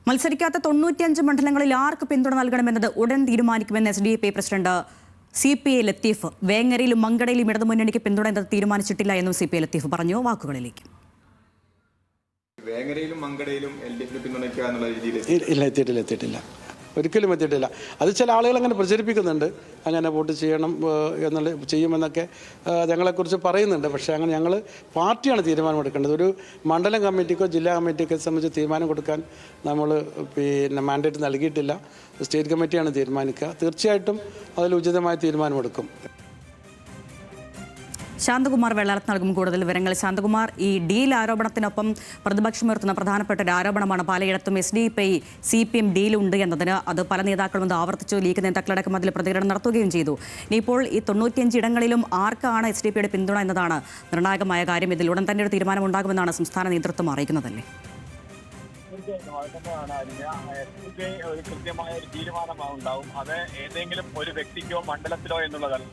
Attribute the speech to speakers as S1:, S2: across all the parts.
S1: മത്സരിക്കാത്ത 95 മണ്ഡലങ്ങളിൽ ആർക്ക് പിന്തുണ നൽകണമെന്നത് ഉടൻ തീരുമാനിക്കുമെന്ന് SDPI പ്രസിഡന്റ് CPI ലത്തീഫ്. വേങ്ങരയിലും മങ്കടയിലും ഇടതുമുന്നണിക്ക് പിന്തുണ എന്നത് തീരുമാനിച്ചിട്ടില്ല എന്നും CPI ലത്തീഫ് പറഞ്ഞു. വാക്കുകളിലേക്ക്.
S2: വേങ്ങരയിലും മങ്കടയിലും LDF പിന്തുണയ്ക്കുക എന്നുള്ള രീതിയിൽ
S3: എത്തിയിട്ടില്ല, ഒരിക്കലും എത്തിയിട്ടില്ല. അത് ചില ആളുകൾ അങ്ങനെ പ്രചരിപ്പിക്കുന്നുണ്ട്, അങ്ങനെ വോട്ട് ചെയ്യണം ചെയ്യുമെന്നൊക്കെ ഞങ്ങളെക്കുറിച്ച് പറയുന്നുണ്ട്. പക്ഷേ അങ്ങനെ ഞങ്ങൾ പാർട്ടിയാണ് തീരുമാനമെടുക്കേണ്ടത്. ഒരു മണ്ഡലം കമ്മിറ്റിക്കോ ജില്ലാ കമ്മിറ്റിക്കോ സംബന്ധിച്ച് തീരുമാനം കൊടുക്കാൻ നമ്മൾ മാൻഡേറ്റ് നൽകിയിട്ടില്ല. സ്റ്റേറ്റ് കമ്മിറ്റിയാണ് തീരുമാനിക്കുക. തീർച്ചയായിട്ടും അതിൽ ഉചിതമായ തീരുമാനമെടുക്കും.
S1: ശാന്തകുമാർ വെള്ളാലത്ത് നൽകും കൂടുതൽ വിവരങ്ങൾ. ശാന്തകുമാർ, ഈ ഡീൽ ആരോപണത്തിനൊപ്പം പ്രതിപക്ഷമുയർത്തുന്ന പ്രധാനപ്പെട്ട ഒരു ആരോപണമാണ് പലയിടത്തും SDPI CPM ഡീലുണ്ട് എന്നതിന്. അത് പല നേതാക്കളും അത് ആവർത്തിച്ചു. ലീഗ് നേതാക്കളടക്കം അതിൽ പ്രതികരണം നടത്തുകയും ചെയ്തു. ഇനിയിപ്പോൾ ഈ 95 ഇടങ്ങളിലും ആർക്കാണ് SDPIയുടെ പിന്തുണ എന്നതാണ് നിർണായകമായ കാര്യം. ഇതിൽ ഉടൻ തന്നെ ഒരു തീരുമാനമുണ്ടാകുമെന്നാണ് സംസ്ഥാന നേതൃത്വം അറിയിക്കുന്നതല്ലേ?
S4: ഒരു കൃത്യമായ ഒരു തീരുമാനമാവുണ്ടാവും. അത് ഏതെങ്കിലും ഒരു വ്യക്തിക്കോ മണ്ഡലത്തിലോ എന്നുള്ളതല്ല.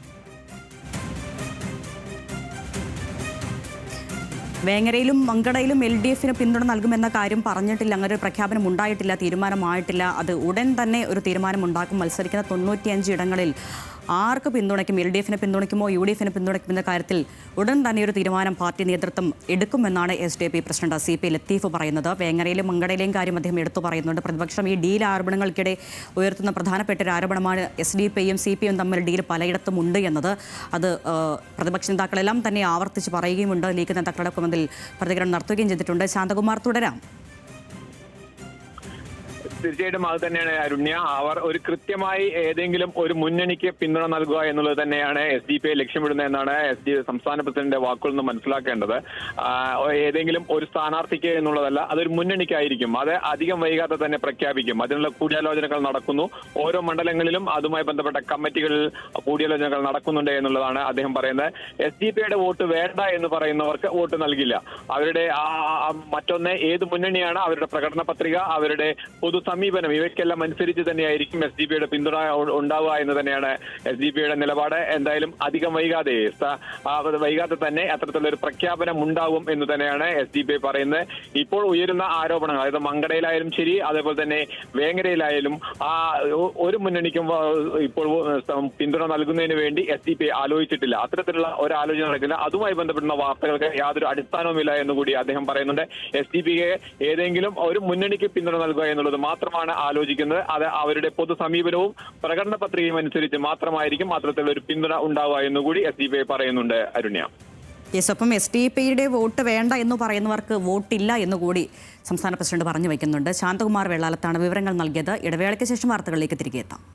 S1: വേങ്ങരയിലും മങ്കടയിലും LDFന് പിന്തുണ നൽകുമെന്ന കാര്യം പറഞ്ഞിട്ടില്ല. അങ്ങനെ ഒരു പ്രഖ്യാപനം ഉണ്ടായിട്ടില്ല, തീരുമാനമായിട്ടില്ല. അത് ഉടൻ തന്നെ ഒരു തീരുമാനമുണ്ടാക്കും. മത്സരിക്കുന്ന 95 ഇടങ്ങളിൽ ആർക്ക് പിന്തുണയ്ക്കും, LDFനെ പിന്തുണയ്ക്കുമോ UDFനെ പിന്തുണയ്ക്കുമെന്ന കാര്യത്തിൽ ഉടൻ തന്നെ ഒരു തീരുമാനം പാർട്ടി നേതൃത്വം എടുക്കുമെന്നാണ് SDPI പ്രസിഡന്റ് CPI ലത്തീഫ് പറയുന്നത്. വേങ്ങരയിലും മങ്കടയിലെയും കാര്യം അദ്ദേഹം എടുത്തു പറയുന്നുണ്ട്. പ്രതിപക്ഷം ഈ ഡീൽ ആരോപണങ്ങൾക്കിടെ ഉയർത്തുന്ന പ്രധാനപ്പെട്ട ഒരു ആരോപണമാണ് SDPIയും CPIയും തമ്മിൽ ഡീൽ പലയിടത്തും ഉണ്ട് എന്നത്. അത് പ്രതിപക്ഷ നേതാക്കളെല്ലാം തന്നെ ആവർത്തിച്ച് പറയുകയുമുണ്ട്. ലീഗ് നേതാക്കളടക്കം അതിൽ പ്രതികരണം നടത്തുകയും ചെയ്തിട്ടുണ്ട്. ശാന്തകുമാർ, തുടരാം.
S4: തീർച്ചയായിട്ടും അത് തന്നെയാണ് അരുണ്യ. അവർ ഒരു കൃത്യമായി ഏതെങ്കിലും ഒരു മുന്നണിക്ക് പിന്തുണ നൽകുക എന്നുള്ളത് തന്നെയാണ് SDPI ലക്ഷ്യമിടുന്നത് എന്നാണ് സംസ്ഥാന പ്രസിഡന്റിന്റെ വാക്കുകളിൽ നിന്ന് മനസ്സിലാക്കേണ്ടത്. ഏതെങ്കിലും ഒരു സ്ഥാനാർത്ഥിക്ക് എന്നുള്ളതല്ല, അതൊരു മുന്നണിക്കായിരിക്കും. അത് അധികം വൈകാതെ തന്നെ പ്രഖ്യാപിക്കും. അതിനുള്ള കൂടിയാലോചനകൾ നടക്കുന്നു. ഓരോ മണ്ഡലങ്ങളിലും അതുമായി ബന്ധപ്പെട്ട കമ്മിറ്റികളിൽ കൂടിയാലോചനകൾ നടക്കുന്നുണ്ട് എന്നുള്ളതാണ് അദ്ദേഹം പറയുന്നത്. SDPIയുടെ വോട്ട് വേണ്ട എന്ന് പറയുന്നവർക്ക് വോട്ട് നൽകില്ല. അവരുടെ മറ്റൊന്ന് ഏത് മുന്നണിയാണ്, അവരുടെ പ്രകടന പത്രിക, അവരുടെ പൊതു സമീപനം, ഇവയ്ക്കെല്ലാം അനുസരിച്ച് തന്നെയായിരിക്കും SDPIയുടെ പിന്തുണ ഉണ്ടാവുക എന്ന് തന്നെയാണ് SDPIയുടെ നിലപാട്. എന്തായാലും അധികം വൈകാതെ തന്നെ അത്തരത്തിലുള്ള ഒരു പ്രഖ്യാപനം ഉണ്ടാകും എന്ന് തന്നെയാണ് SDPI പറയുന്നത്. ഇപ്പോൾ ഉയരുന്ന ആരോപണങ്ങൾ, അതായത് മങ്കടയിലായാലും ശരി, അതേപോലെ തന്നെ വേങ്ങരയിലായാലും ഒരു മുന്നണിക്കും ഇപ്പോൾ പിന്തുണ നൽകുന്നതിന് വേണ്ടി SDPI ആലോചിച്ചിട്ടില്ല. അത്തരത്തിലുള്ള ഒരു ആലോചന നടക്കില്ല. അതുമായി ബന്ധപ്പെടുന്ന വാർത്തകൾക്ക് യാതൊരു അടിസ്ഥാനവുമില്ല എന്നുകൂടി അദ്ദേഹം പറയുന്നുണ്ട്. SDPIക്ക് ഏതെങ്കിലും ഒരു മുന്നണിക്ക് പിന്തുണ നൽകുക എന്നുള്ളത് മാത്രമാണ് ആലോചിക്കുന്നത്. അത് അവരുടെ പൊതു സമീപനവും പ്രകടന പത്രികയും അനുസരിച്ച് മാത്രമായിരിക്കും അത്തരത്തിലുള്ള ഒരു പിന്തുണ ഉണ്ടാവുക എന്നുകൂടി SDPI പറയുന്നുണ്ട് അരുണ്യ.
S1: ഒപ്പം SDPIയുടെ വോട്ട് വേണ്ട എന്ന് പറയുന്നവർക്ക് വോട്ടില്ല എന്നുകൂടി സംസ്ഥാന പ്രസിഡന്റ് പറഞ്ഞു വയ്ക്കുന്നുണ്ട്. ശാന്തകുമാർ വെള്ളാലത്താണ് വിവരങ്ങൾ നൽകിയത്. ഇടവേളയ്ക്ക് ശേഷം വാർത്തകളിലേക്ക് തിരികെ എത്താം.